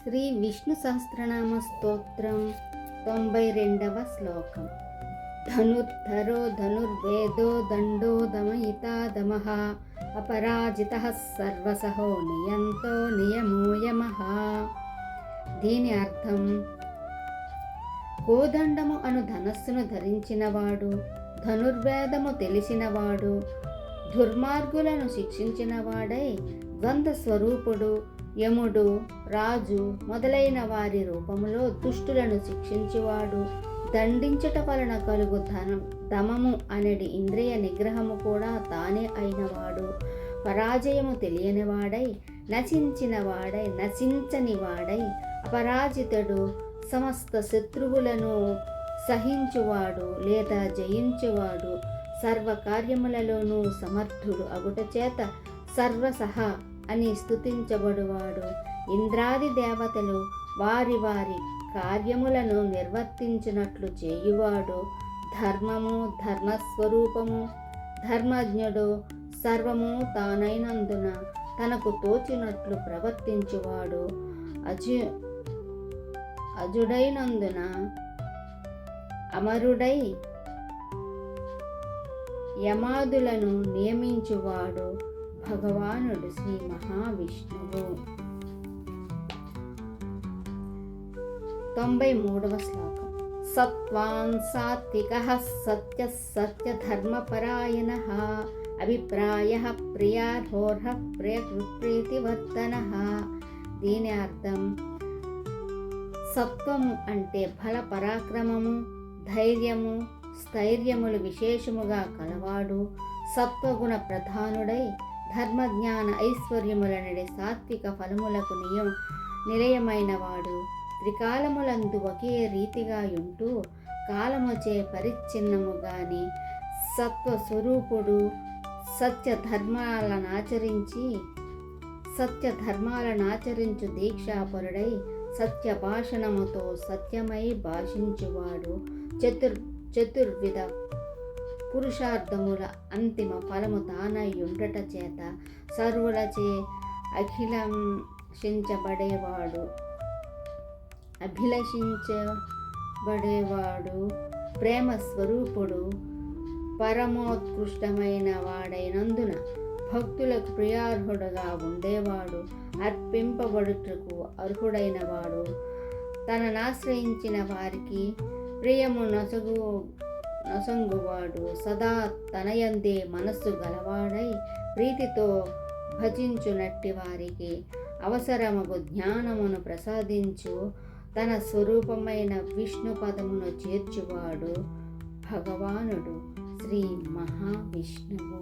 శ్రీ విష్ణు సహస్రనామ స్తోత్రం 92వ శ్లోకం. ధనుర్ధరో ధనుర్వేదో దండో దమయితా దమః అపరాజితః సర్వసహో నియంతో నియమో యమః. దీని అర్థం, కోదండము అను ధనస్సును ధరించినవాడు, ధనుర్వేదము తెలిసినవాడు, దుర్మార్గులను శిక్షించినవాడై, ద్వంద్వ స్వరూపుడు, యముడు, రాజు మొదలైన వారి రూపములో దుష్టులను శిక్షించువాడు, దండించుట వలన కలుగు దమము అనడి ఇంద్రియ నిగ్రహము కూడా తానే అయినవాడు, పరాజయము తెలియనివాడై, నశించనివాడై, అపరాజితుడు, సమస్త శత్రువులను సహించువాడు లేదా జయించువాడు, సర్వకార్యములలోనూ సమర్థుడు అగుట చేత సర్వసహ అని స్తుతించబడువాడు, ఇంద్రాది దేవతలు వారి వారి కార్యములను నిర్వర్తించినట్లు చేయువాడు, ధర్మము, ధర్మస్వరూపము, ధర్మజ్ఞుడు, సర్వము తానైనందున తనకు తోచినట్లు ప్రవర్తించువాడు, అజుడైనందున అమరుడై యమాదులను నియమించువాడు భగవానుడు శ్రీ మహావిష్ణువు. 93వ శ్లోకం. సత్వాన్ సాత్వికః సత్యః సత్యధర్మపరాయణః అభిప్రాయః ప్రియార్హోర్హః ప్రియకృత్ప్రీతివర్ధనః. దీని అర్థం, సత్వము అంటే బల పరాక్రమము, ధైర్యము, స్థైర్యములు విశేషముగా కలవాడు, సత్వగుణ ప్రధానుడై ధర్మజ్ఞాన ఐశ్వర్యములనడి సాత్విక ఫలములకు నిలయమైనవాడు, త్రికాలములందు ఒకే రీతిగా ఉంటూ కాలముచే పరిచ్ఛిన్నము గాని సత్వస్వరూపుడు, సత్యధర్మాలనాచరించు దీక్షాపరుడై సత్యభాషణముతో సత్యమై భాషించువాడు, చతుర్విధ పురుషార్థముల అంతిమ ఫలము తానై ఉండట చేత సర్వులచే అభిలషించబడేవాడు, ప్రేమ స్వరూపుడు, పరమోత్కృష్టమైన వాడైనందున భక్తులకు ప్రియార్హుడుగా ఉండేవాడు, అర్పింపబడుటకు అర్హుడైనవాడు, తననాశ్రయించిన వారికి ప్రియము నొసంగువాడు, సదా తనయందే మనస్సు గలవాడై ప్రీతితో భజించునట్టి వారికి అవసరమగు జ్ఞానమును ప్రసాదించు తన స్వరూపమైన విష్ణు పదమును చేర్చువాడు భగవానుడు శ్రీ మహావిష్ణువు.